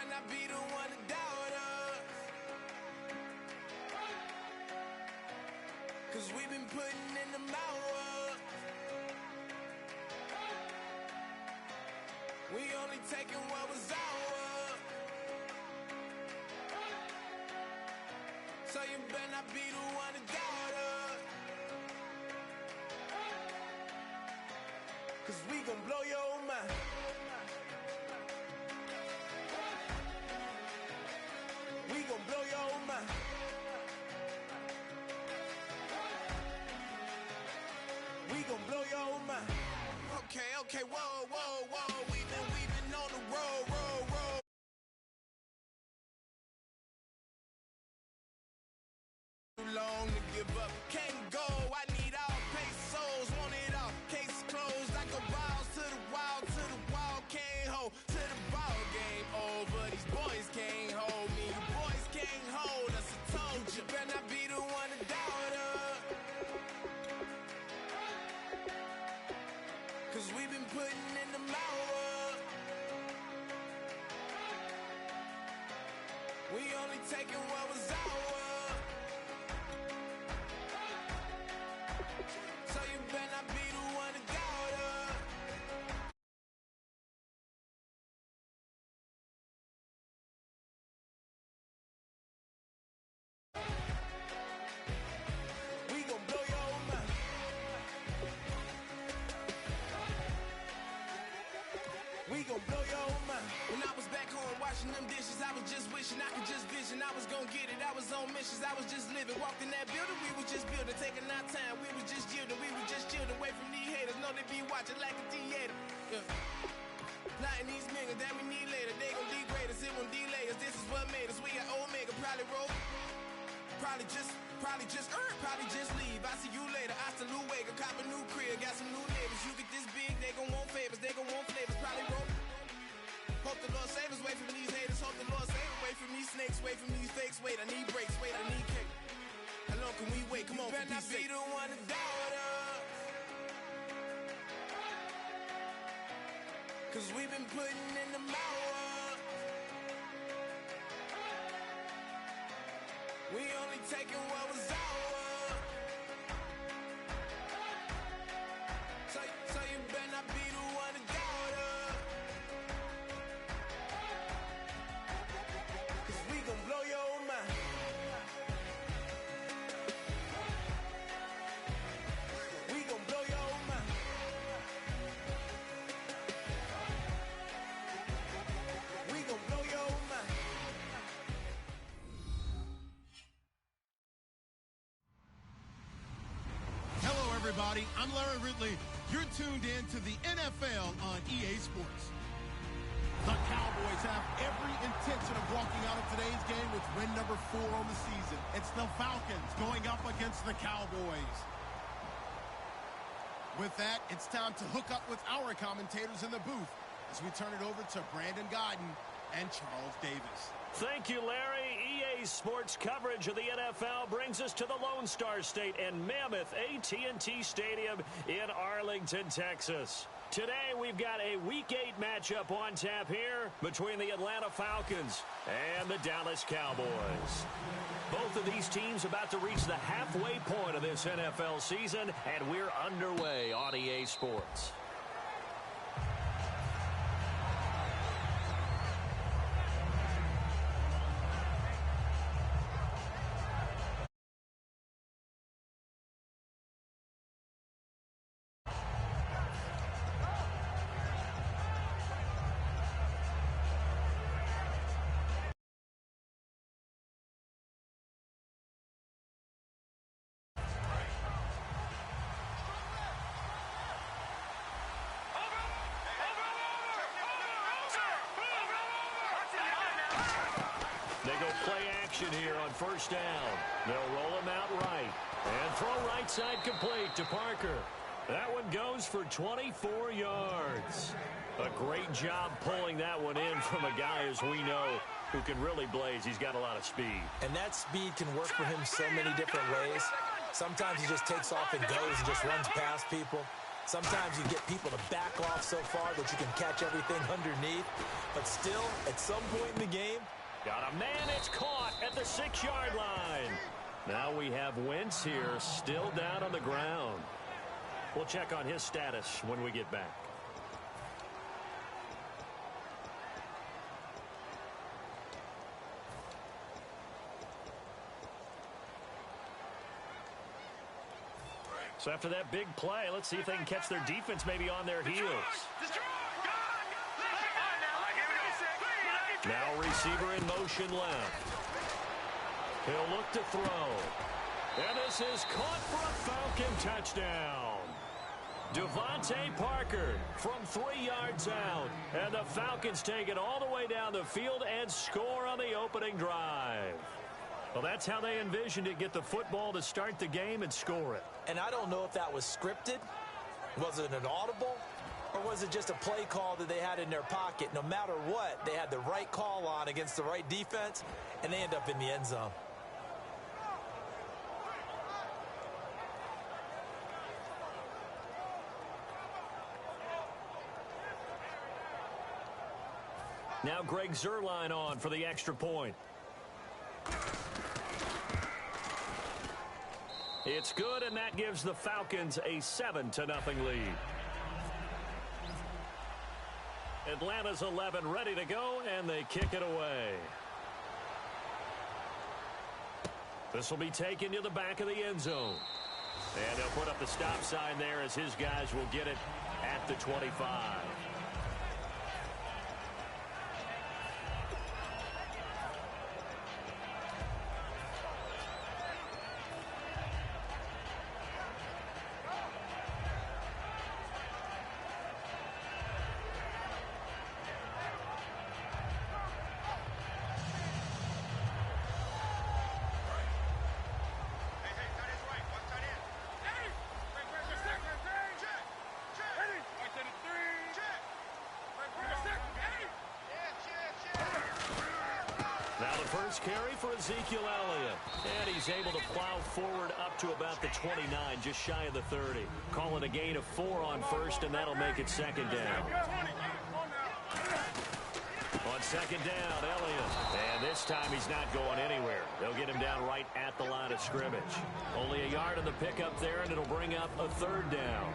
better not be the one to doubt us. 'Cause we've been putting in the hours. We only taking what was ours. So you better not be the one to doubt us. 'Cause we gon' blow your mind. We gon' blow your mind. We gon' blow your mind. Okay, whoa. We've been on the road. Too long to give up. Can't go. I need all pesos. Want it all. Case closed. I go balls to the wall. Can't hold to the ball game over. These boys can't hold me. You boys can't hold us. I told you. Better not be the one to doubt us. 'Cause we've been putting in the hours. We only taking what was ours. So you better not be the one to doubt us. We gon' blow your mind. We gon' blow your mind. When I was back home washing them dishes, I was just wishing I could just vision. I was gon' get it. I was on missions. I was just living. Walked in that building, we was just building. Taking our time, we was just yielding. We was just chilling away from these haters. Know they be watching like a theater. Yeah. Plotting these niggas that we need later. They gon' degrade us, it won't delay us. This is what made us. We got Omega, probably roll. Probably just leave. I see you later. I salute Wega, cop a new crib, got some new neighbors. You get this big, they gon' want favors, they gon' want flavors. Probably roll. Hope the Lord save us, wait from these haters. Hope the Lord save us, wait from these snakes, wait from these fakes. Wait, I need breaks, wait, I need cake. How long can we wait? Come on, better not be the one to doubt us. 'Cause we've been putting in the hours. We only taking what was ours. So you better not be the one to doubt us. 'Cause we gon' blow your mind. We gon' blow your mind. We gon' blow your mind. Hello, everybody. I'm Larry Ridley. You're tuned in to the NFL on EA Sports. The Cowboys have every intention of walking out of today's game with win number 4 on the season. It's the Falcons going up against the Cowboys. With that, it's time to hook up with our commentators in the booth as we turn it over to Brandon Godden and Charles Davis. Thank you, Larry. EA Sports coverage of the NFL brings us to the Lone Star State and Mammoth AT&T Stadium in Arlington, Texas. Today, we've got a Week 8 matchup on tap here between the Atlanta Falcons and the Dallas Cowboys. Both of these teams about to reach the halfway point of this NFL season, and we're underway on EA Sports. They go play action here on first down. They'll roll him out right. And throw right side complete to Parker. That one goes for 24 yards. A great job pulling that one in from a guy, as we know, who can really blaze. He's got a lot of speed. And that speed can work for him so many different ways. Sometimes he just takes off and goes and just runs past people. Sometimes you get people to back off so far that you can catch everything underneath. But still, at some point in the game, got a man, it's caught at the 6-yard line. Now we have Wentz here, still down on the ground. We'll check on his status when we get back. So after that big play, let's see if they can catch their defense maybe on their heels. Now receiver in motion left. He'll look to throw. And this is caught for a Falcon touchdown. Devontae Parker from 3 yards out. And the Falcons take it all the way down the field and score on the opening drive. Well, that's how they envisioned it, get the football to start the game and score it. and I don't know if that was scripted. Was it an audible? Or was it just a play call that they had in their pocket? No matter what, they had the right call on against the right defense, and they end up in the end zone. Now Greg Zuerlein on for the extra point. It's good, and that gives the Falcons a 7-0 lead. Atlanta's 11 ready to go, and they kick it away. This will be taken to the back of the end zone. And they'll put up the stop sign there as his guys will get it at the 25. First carry for Ezekiel Elliott. And he's able to plow forward up to about the 29, just shy of the 30. Call it a gain of 4 on first, and that'll make it second down. On second down, Elliott. And this time he's not going anywhere. They'll get him down right at the line of scrimmage. Only a yard on the pickup there, and it'll bring up a third down.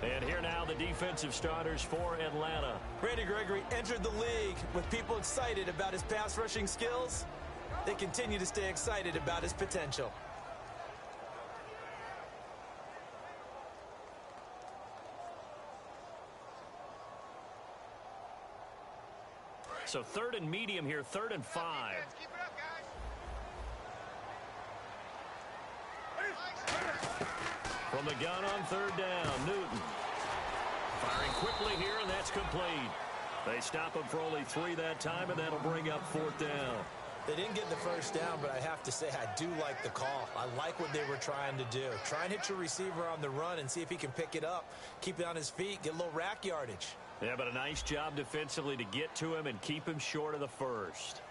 And here now the defensive starters for Atlanta. Randy Gregory entered the league with people excited about his pass rushing skills. They continue to stay excited about his potential. So third and medium here, 3rd and 5. Keep it up, guys. From the gun on 3rd down, Newton. Firing quickly here, and that's complete. They stop him for only 3 that time, and that'll bring up 4th down. They didn't get the first down, but I have to say I do like the call. I like what they were trying to do. Try and hit your receiver on the run and see if he can pick it up. Keep it on his feet, get a little rack yardage. Yeah, but a nice job defensively to get to him and keep him short of the first.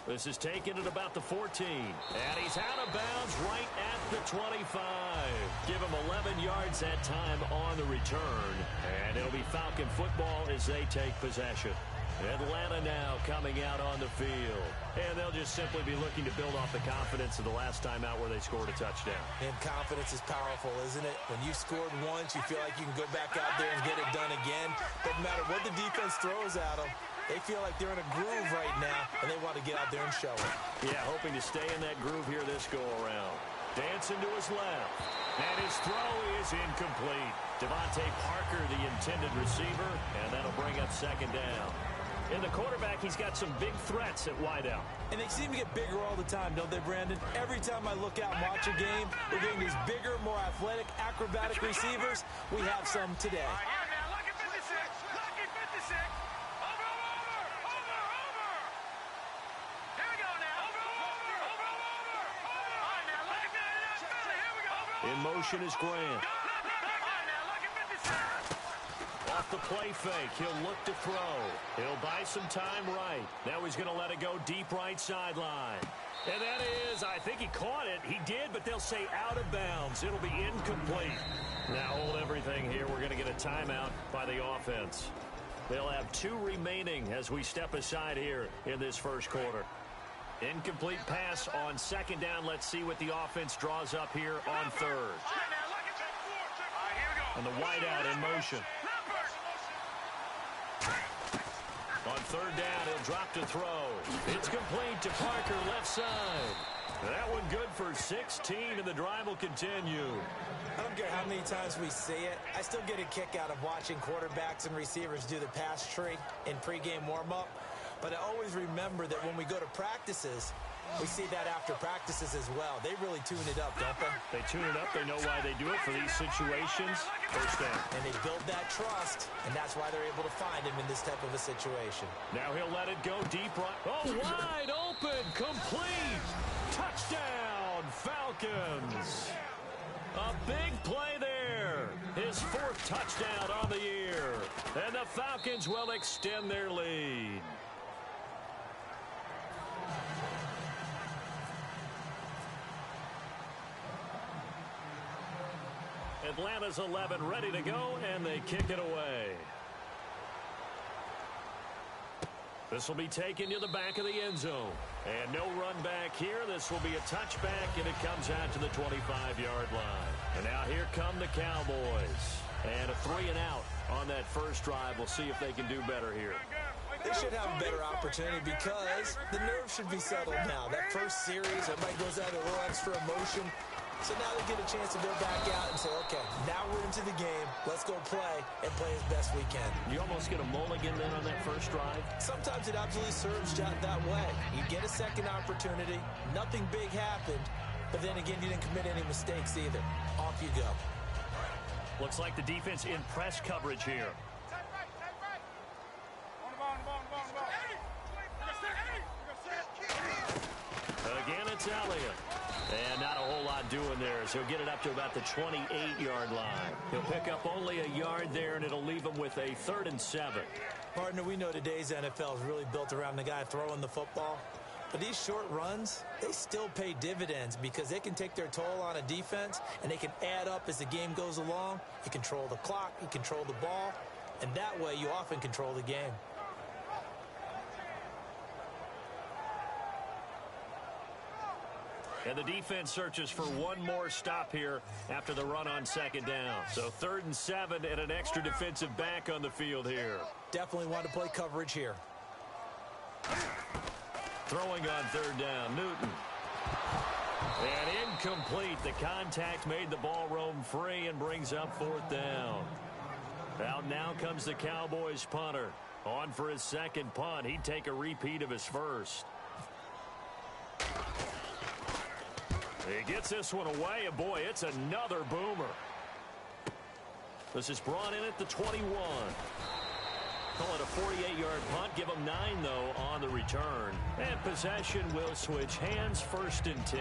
This is taken at about the 14. And he's out of bounds right at the 25. Give him 11 yards that time on the return. And it'll be Falcon football as they take possession. Atlanta now coming out on the field. And they'll just simply be looking to build off the confidence of the last time out where they scored a touchdown. And confidence is powerful, isn't it? When you've scored once, you feel like you can go back out there and get it done again. Doesn't matter what the defense throws at them. They feel like they're in a groove right now, and they want to get out there and show it. Yeah, hoping to stay in that groove here this go-around. Dancing to his left. And his throw is incomplete. Devontae Parker, the intended receiver, and that'll bring up 2nd down. In the quarterback, he's got some big threats at wideout. And they seem to get bigger all the time, don't they, Brandon? Every time I look out and watch a game, we're getting these bigger, more athletic, acrobatic receivers. We have some today. In motion is Grant. off the play fake. He'll look to throw. He'll buy some time right. Now he's going to let it go deep right sideline. And that is, I think he caught it. He did, but they'll say out of bounds. It'll be incomplete. Now hold everything here. We're going to get a timeout by the offense. They'll have 2 remaining as we step aside here in this first quarter. Incomplete pass on second down. Let's see what the offense draws up here on third. And the wideout in motion. On third down, he'll drop to throw. It's complete to Parker, left side. That one good for 16, and the drive will continue. I don't care how many times we see it. I still get a kick out of watching quarterbacks and receivers do the pass tree in pregame warm-up. But I always remember that when we go to practices, we see that after practices as well. They really tune it up, don't they? They tune it up. They know why they do it for these situations. First down. And they build that trust, and that's why they're able to find him in this type of a situation. Now he'll let it go deep right. Oh, wide open. Complete. Touchdown, Falcons. A big play there. His 4th touchdown on the year. And the Falcons will extend their lead. Atlanta's 11 ready to go, and they kick it away. This will be taken to the back of the end zone. And no run back here. This will be a touchback, and it comes out to the 25-yard line. And now here come the Cowboys. And a 3-and-out on that first drive. We'll see if they can do better here. They should have a better opportunity because the nerves should be settled now. That first series, everybody goes out a little extra emotion. So now they get a chance to go back out and say, okay, now we're into the game. Let's go play and play as best we can. You almost get a mulligan then on that first drive? Sometimes it absolutely serves that way. You get a second opportunity. Nothing big happened. But then again, you didn't commit any mistakes either. Off you go. Looks like the defense in press coverage here. Again, it's Elliott. And not a whole lot doing there, so he'll get it up to about the 28-yard line. He'll pick up only a yard there, and it'll leave him with a 3rd and 7. Partner, we know today's NFL is really built around the guy throwing the football. But these short runs, they still pay dividends because they can take their toll on a defense, and they can add up as the game goes along. You control the clock, you control the ball, and that way you often control the game. And the defense searches for one more stop here after the run on second down. So 3rd and 7 and an extra defensive back on the field here. Definitely want to play coverage here. Throwing on 3rd down, Newton. And incomplete. The contact made the ball roam free and brings up 4th down. Out now comes the Cowboys punter. On for his second punt. He'd take a repeat of his first. He gets this one away, and boy, it's another boomer. This is brought in at the 21. Call it a 48-yard punt. Give them 9, though, on the return. And possession will switch hands, 1st and 10.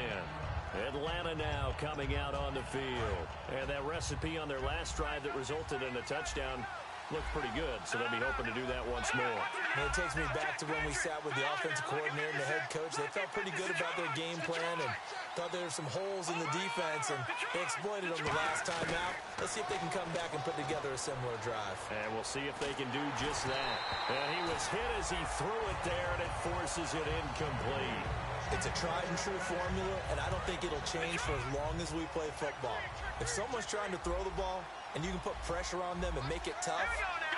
Atlanta now coming out on the field. And that recipe on their last drive that resulted in a touchdown looked pretty good, so they'll be hoping to do that once more. And it takes me back to when we sat with the offensive coordinator and the head coach. They felt pretty good about their game plan and thought there were some holes in the defense, and they exploited them the last time out. Let's see if they can come back and put together a similar drive. And we'll see if they can do just that. And he was hit as he threw it there, and it forces it incomplete. It's a tried-and-true formula, and I don't think it'll change for as long as we play football. If someone's trying to throw the ball and you can put pressure on them and make it tough,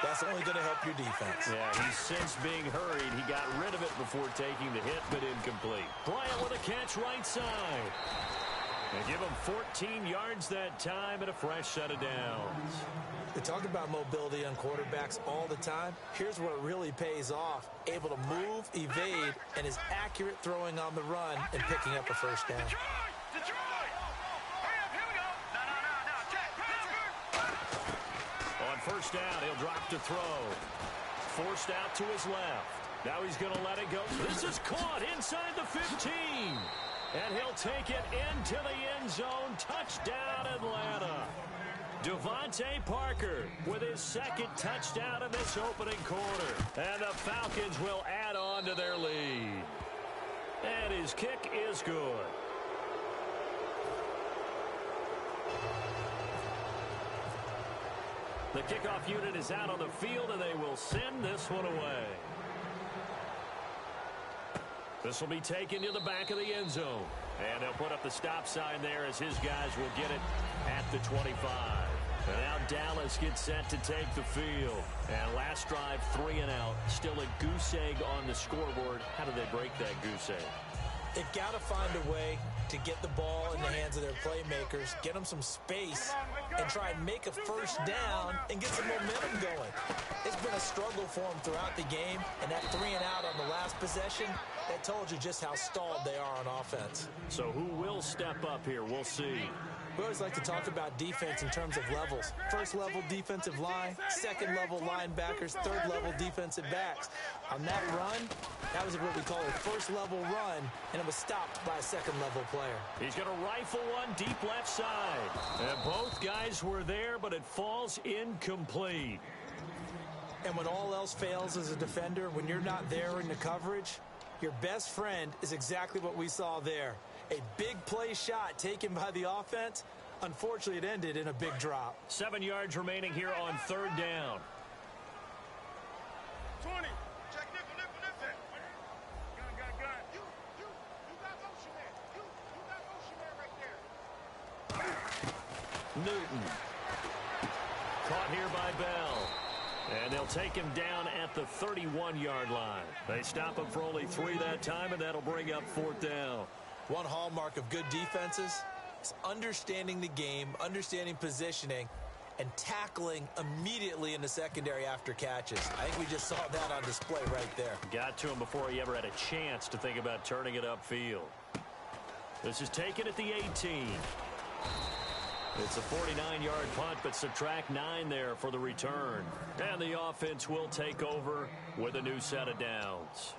that's only going to help your defense. Yeah, he's since being hurried. He got rid of it before taking the hit, but incomplete. Bryant with a catch right side. And give him 14 yards that time and a fresh set of downs. They talk about mobility on quarterbacks all the time. Here's where it really pays off. Able to move, evade, and is accurate throwing on the run and picking up a first down. On first down, he'll drop to throw. Forced out to his left. Now he's going to let it go. This is caught inside the 15. And he'll take it into the end zone. Touchdown, Atlanta. Devontae Parker with his second touchdown in this opening quarter. And the Falcons will add on to their lead. And his kick is good. The kickoff unit is out on the field, and they will send this one away. This will be taken to the back of the end zone. And they'll put up the stop sign there as his guys will get it at the 25. And now Dallas gets set to take the field. And last drive, 3 and out. Still a goose egg on the scoreboard. How do they break that goose egg? They've got to find a way to get the ball in the hands of their playmakers, get them some space, and try and make a first down and get some momentum going. It's been a struggle for them throughout the game, and that 3 and out on the last possession, that told you just how stalled they are on offense. So who will step up here? We'll see. We always like to talk about defense in terms of levels. First level defensive line, second level linebackers, third level defensive backs. On that run, that was what we call a first level run, and it was stopped by a second level player. He's going to rifle one deep left side. And both guys were there, but it falls incomplete. And when all else fails as a defender, when you're not there in the coverage, your best friend is exactly what we saw there. A big play shot taken by the offense. Unfortunately, it ended in a big drop. 7 yards remaining here on third down. 20. Check nickel. Gun. You got motion there. You got motion there right there. Newton. Caught here by Bell. And they'll take him down at the 31-yard line. They stop him for only 3 that time, and that'll bring up fourth down. One hallmark of good defenses is understanding the game, understanding positioning, and tackling immediately in the secondary after catches. I think we just saw that on display right there. Got to him before he ever had a chance to think about turning it upfield. This is taken at the 18. It's a 49-yard punt, but subtract 9 there for the return. And the offense will take over with a new set of downs.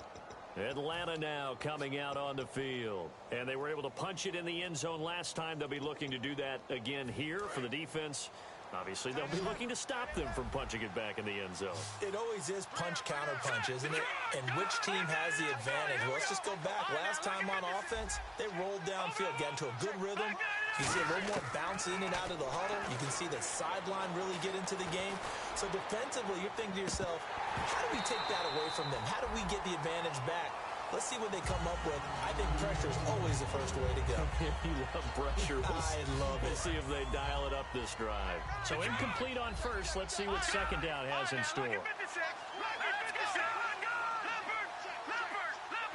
Atlanta now coming out on the field. And they were able to punch it in the end zone last time. They'll be looking to do that again here for the defense. Obviously, they'll be looking to stop them from punching it back in the end zone. It always is punch-counter-punch, isn't it? And which team has the advantage? Well, let's just go back. Last time on offense, they rolled downfield, got into a good rhythm. You see a little more bounce in and out of the huddle. You can see the sideline really get into the game. So defensively, you're thinking to yourself, how do we take that away from them? How do we get the advantage back? Let's see what they come up with. I think pressure is always the first way to go. You love pressure. I love it. We'll see if they dial it up this drive. So incomplete on first. Let's see what second down has in store.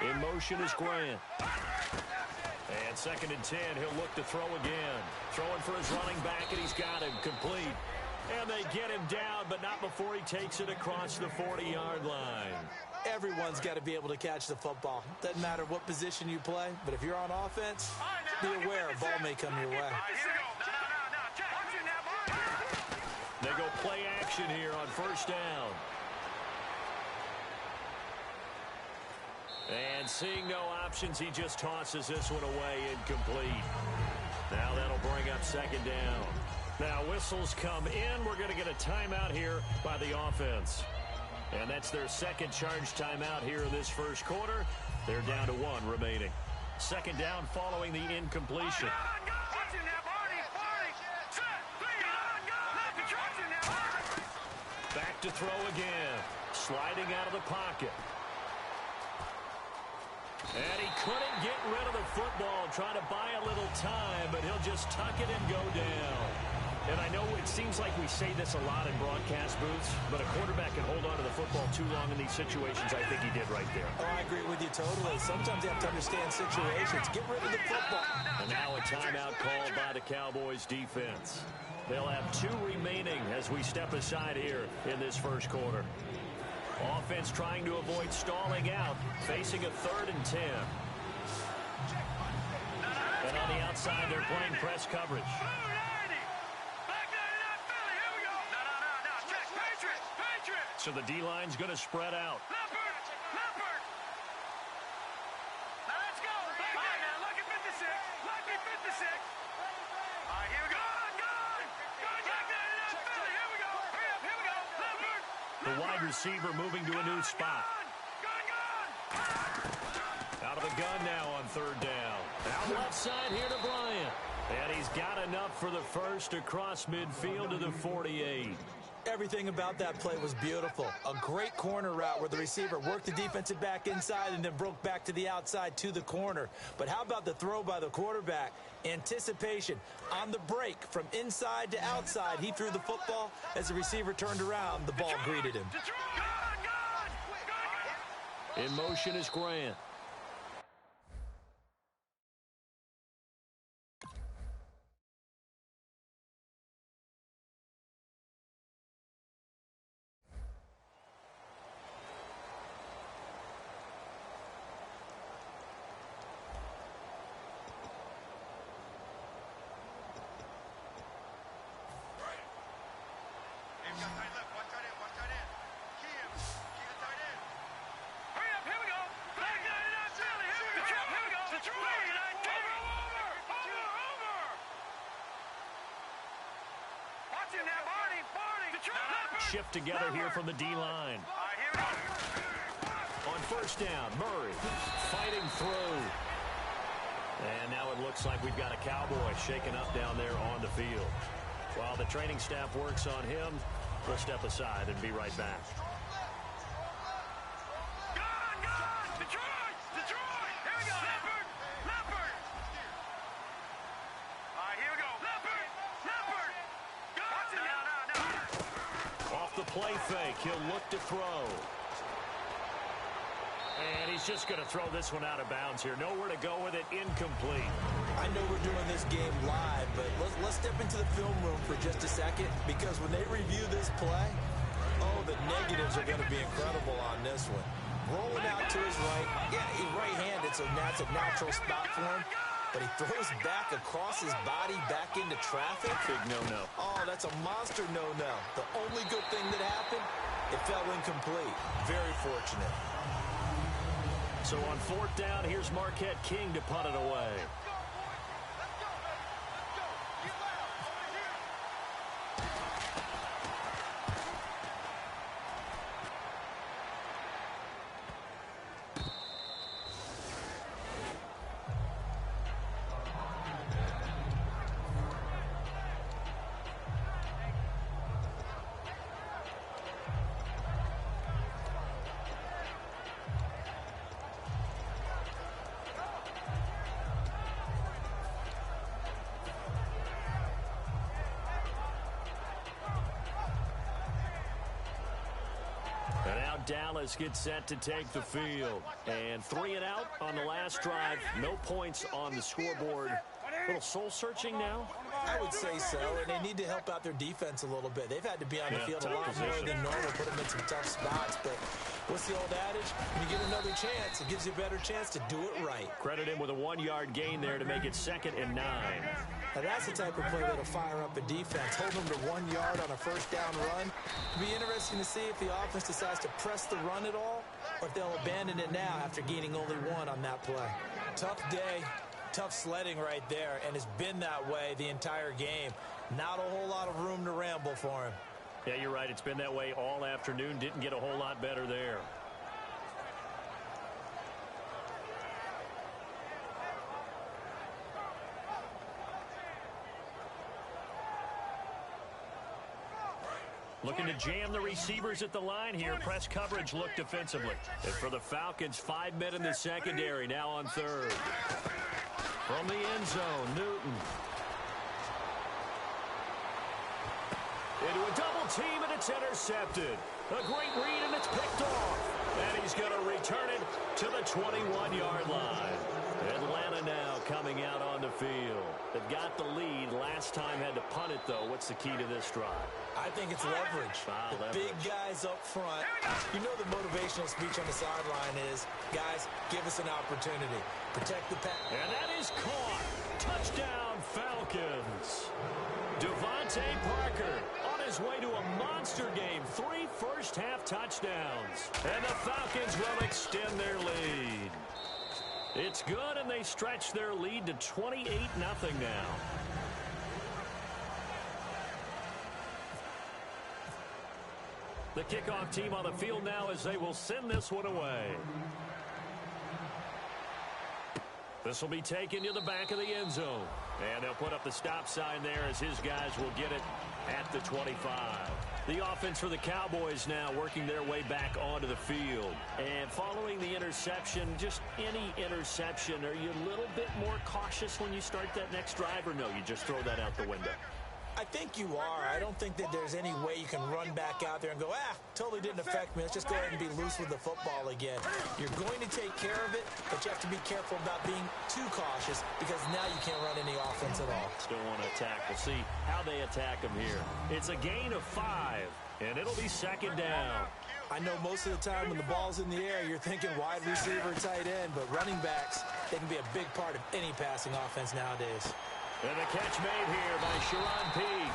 In motion is Grant. And 2nd and 10, he'll look to throw again. Throwing for his running back, and he's got him complete. And they get him down, but not before he takes it across the 40-yard line. Everyone's got to be able to catch the football. Doesn't matter what position you play, but if you're on offense, be aware a ball may come your way. They go play action here on first down. And seeing no options, he just tosses this one away incomplete. Now that'll bring up second down. Now whistles come in. We're going to get a timeout here by the offense. And that's their second charge timeout here in this first quarter. They're down to 1 remaining. Second down following the incompletion. Back to throw again. Sliding out of the pocket. And he couldn't get rid of the football, trying to buy a little time, but he'll just tuck it and go down. And I know it seems like we say this a lot in broadcast booths, but a quarterback can hold on to the football too long in these situations. I think he did right there. Oh, I agree with you totally. Sometimes you have to understand situations. Get rid of the football. And now a timeout called by the Cowboys defense. They'll have 2 remaining as we step aside here in this first quarter. Offense trying to avoid stalling out, facing a 3rd and 10. And on the outside, they're playing press coverage. So the D-line's going to spread out. receiver moving to a new spot. Out of the gun now on third down. Out left side here to Bryant. And he's got enough for the first across midfield to the 48. Everything about that play was beautiful. A great corner route where the receiver worked the defensive back inside and then broke back to the outside to the corner. But how about the throw by the quarterback? Anticipation on the break from inside to outside. He threw the football. As the receiver turned around, the ball greeted him. In motion is Grant. Shift together here from the D-line. On first down, Murray fighting through. And now it looks like we've got a Cowboy shaken up down there on the field. While the training staff works on him, we'll step aside and be right back. Play fake. He'll look to throw. And he's just going to throw this one out of bounds here. Nowhere to go with it. Incomplete. I know we're doing this game live, but let's step into the film room for just a second, because when they review this play, oh, the negatives are going to be incredible on this one. Rolling out to his right. Yeah, he's right-handed, so that's a natural spot for him. But he throws back across his body back into traffic. Big no-no. Oh, that's a monster no-no. The only good thing that happened, it fell incomplete. Very fortunate. So on fourth down, here's Marquette King to punt it away. Dallas gets set to take the field. And 3 and out on the last drive. No points on the scoreboard. A little soul-searching now? I would say so, and they need to help out their defense a little bit. They've had to be on the field a lot more than normal, put them in some tough spots. But what's the old adage? When you get another chance, it gives you a better chance to do it right. Credit him with a 1-yard gain there to make it 2nd and 9. Now that's the type of play that'll fire up a defense. Hold them to 1 yard on a first down run. It'll be interesting to see if the offense decides to press the run at all, or if they'll abandon it now after gaining only 1 on that play. Tough day, tough sledding right there, and it's been that way the entire game. Not a whole lot of room to ramble for him. Yeah, you're right. It's been that way all afternoon. Didn't get a whole lot better there. Looking to jam the receivers at the line here. Press coverage look defensively. And for the Falcons, 5 men in the secondary, now on third. From the end zone, Newton. Into a double team, and it's intercepted. A great read, and it's picked off. And he's going to return it to the 21-yard line. Atlanta now coming out on the field. They've got the lead. Last time had to punt it, though. What's the key to this drive? I think it's leverage. The big guys up front. You know the motivational speech on the sideline is, guys, give us an opportunity. Protect the pass. And that is caught. Touchdown, Falcons. Devontae Parker on his way to a monster game. 3 first-half touchdowns. And the Falcons will extend their lead. It's good, and they stretch their lead to 28-0 now. The kickoff team on the field now as they will send this one away. This will be taken to the back of the end zone. And they'll put up the stop sign there as his guys will get it at the 25. The offense for the Cowboys now working their way back onto the field. And following the interception, just any interception, are you a little bit more cautious when you start that next drive, or no, you just throw that out the window? I think you are. I don't think that there's any way you can run back out there and go, totally didn't affect me. Let's just go ahead and be loose with the football again. You're going to take care of it, but you have to be careful about being too cautious because now you can't run any offense at all. Still want to attack. We'll see how they attack them here. It's a gain of 5, and it'll be second down. I know most of the time when the ball's in the air, you're thinking wide receiver, tight end, but running backs, they can be a big part of any passing offense nowadays. And the catch made here by Sharon Peak.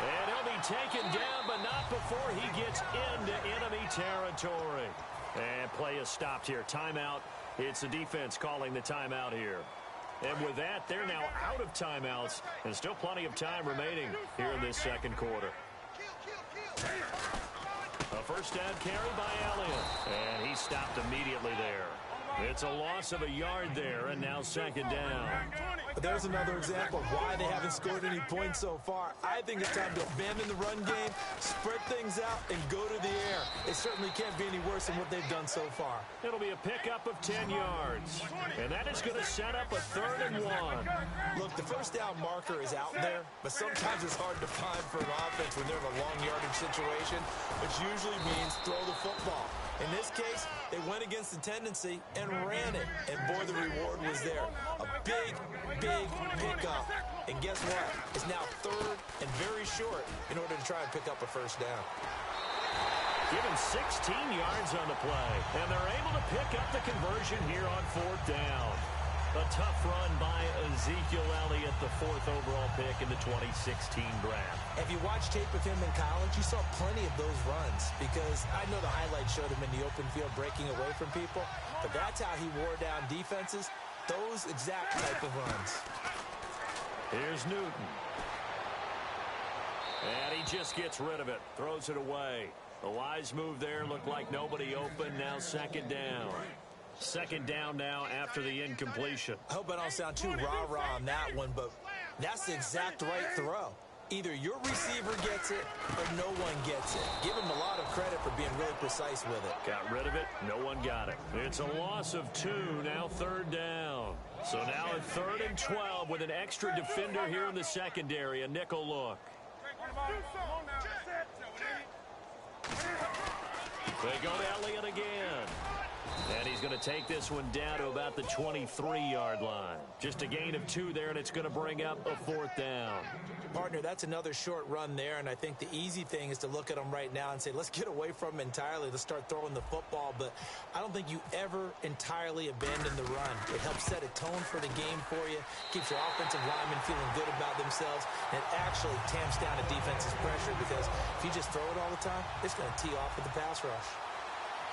And he'll be taken down, but not before he gets into enemy territory. And play is stopped here. Timeout. It's the defense calling the timeout here. And with that, they're now out of timeouts. And still plenty of time remaining here in this second quarter. A first down carry by Elliott. And he stopped immediately there. It's a loss of a yard there, and now second down. There's another example of why they haven't scored any points so far. I think it's time to abandon the run game, spread things out, and go to the air. It certainly can't be any worse than what they've done so far. It'll be a pickup of 10 yards, and that is going to set up a 3rd and 1. Look, the first down marker is out there, but sometimes it's hard to find for an offense when they're in a long yardage situation, which usually means throw the football. In this case, they went against the tendency and ran it. And, boy, the reward was there. A big, big pickup. And guess what? It's now 3rd and very short in order to try and pick up a first down. Given 16 yards on the play. And they're able to pick up the conversion here on 4th down. A tough run by Ezekiel Elliott, the 4th overall pick in the 2016 draft. If you watch tape of him in college, you saw plenty of those runs because I know the highlights showed him in the open field breaking away from people, but that's how he wore down defenses, those exact type of runs. Here's Newton. And he just gets rid of it, throws it away. A wise move there, looked like nobody open, now second down. Second down now after the incompletion. I hope I don't sound too rah-rah on that one, but that's the exact right throw. Either your receiver gets it or no one gets it. Give him a lot of credit for being really precise with it. Got rid of it. No one got it. It's a loss of 2, now 3rd down. So now a 3rd and 12 with an extra defender here in the secondary. A nickel look. They go to Elliott again. And he's going to take this one down to about the 23-yard line. Just a gain of 2 there, and it's going to bring up a 4th down. Partner, that's another short run there, and I think the easy thing is to look at them right now and say, let's get away from him entirely. Let's start throwing the football, but I don't think you ever entirely abandon the run. It helps set a tone for the game for you, keeps your offensive linemen feeling good about themselves, and it actually tamps down a defense's pressure because if you just throw it all the time, it's going to tee off with the pass rush.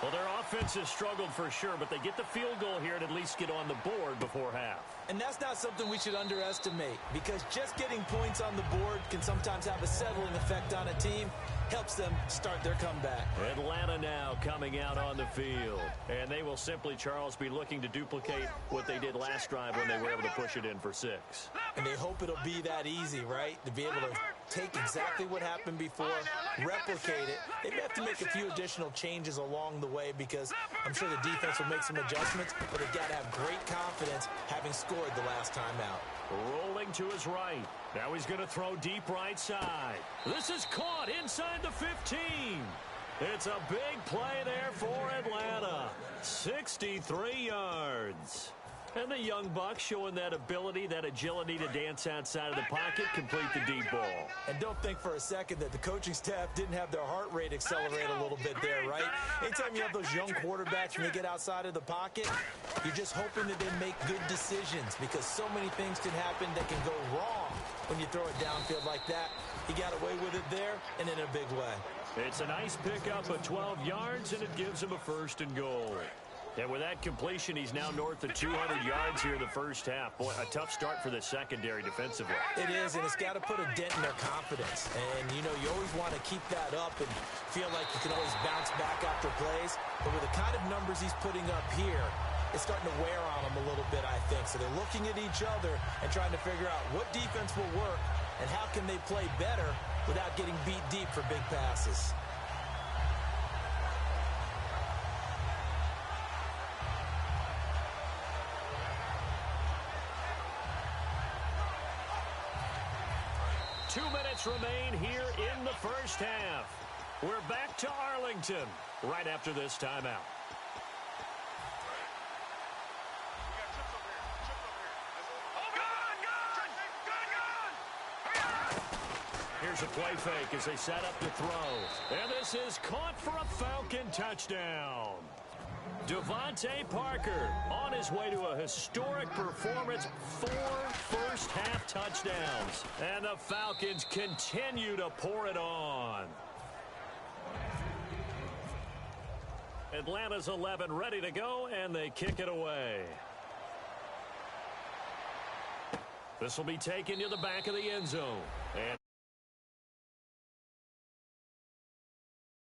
Well, their offense has struggled for sure, but they get the field goal here and at least get on the board before half. And that's not something we should underestimate because just getting points on the board can sometimes have a settling effect on a team. Helps them start their comeback. Atlanta now coming out on the field. And they will simply, Charles, be looking to duplicate what they did last drive when they were able to push it in for 6. And they hope it'll be that easy, right? To be able to take exactly what happened before, replicate it. They may have to make a few additional changes along the way because I'm sure the defense will make some adjustments, but they've got to have great confidence having scored the last time out. Rolling to his right. Now he's going to throw deep right side. This is caught inside the 15. It's a big play there for Atlanta. 63 yards. And the young buck showing that ability, that agility to dance outside of the pocket, complete the deep ball. And don't think for a second that the coaching staff didn't have their heart rate accelerate a little bit there, right? Anytime you have those young quarterbacks when they get outside of the pocket, you're just hoping that they make good decisions because so many things can happen that can go wrong when you throw it downfield like that. He got away with it there and in a big way. It's a nice pickup of 12 yards, and it gives him a 1st and goal. And with that completion, he's now north of 200 yards here in the first half. Boy, a tough start for the secondary defensively. It is, and it's got to put a dent in their confidence. And, you know, you always want to keep that up and feel like you can always bounce back after plays. But with the kind of numbers he's putting up here, it's starting to wear on them a little bit, I think. So they're looking at each other and trying to figure out what defense will work and how can they play better without getting beat deep for big passes. Two minutes remain here in the first half. We're back to Arlington right after this timeout. Here's a play fake as they set up to throw. And this is caught for a Falcon touchdown. Devontae Parker on his way to a historic performance, 4 first-half touchdowns. And the Falcons continue to pour it on. Atlanta's 11 ready to go, and they kick it away. This will be taken to the back of the end zone. And